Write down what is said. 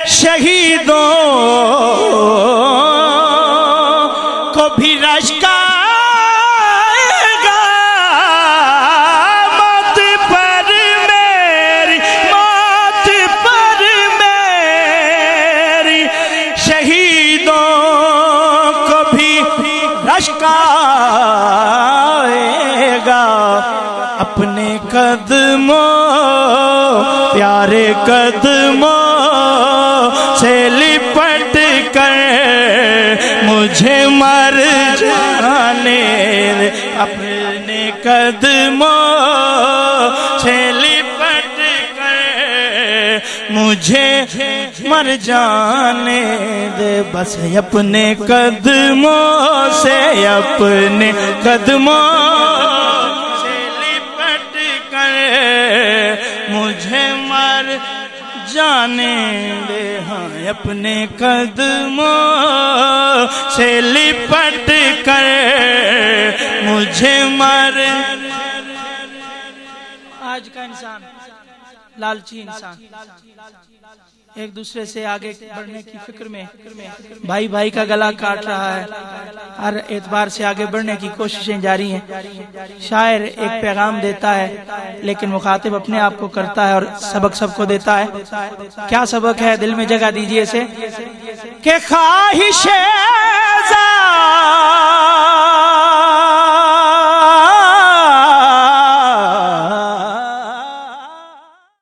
شہیدوں کو بھی رشک آئے گا، موت پر میری، موت پر میری، شہیدوں کو بھی رشک آئے گا، اپنے قدموں پیارے قدموں سے لپٹ کر مجھے مر جانے دے، اپنے قدموں سے لپٹ کر مجھے مر جانے دے، بس اپنے قدموں سے، اپنے قدموں سے لپٹ کر مجھے مر جانے دے، ہاں اپنے قدموں سے لپٹ کر مجھے مر۔ آج کا انسان لالچی انسان، ایک دوسرے سے آگے بڑھنے کی فکر میں بھائی بھائی کا گلا کاٹ رہا ہے، ہر اعتبار سے آگے بڑھنے کی کوششیں جاری ہیں۔ شاعر ایک پیغام دیتا ہے لیکن مخاطب اپنے آپ کو کرتا ہے اور سبق سب کو دیتا ہے۔ کیا سبق ہے؟ دل میں جگہ دیجئے اسے کہ خواہش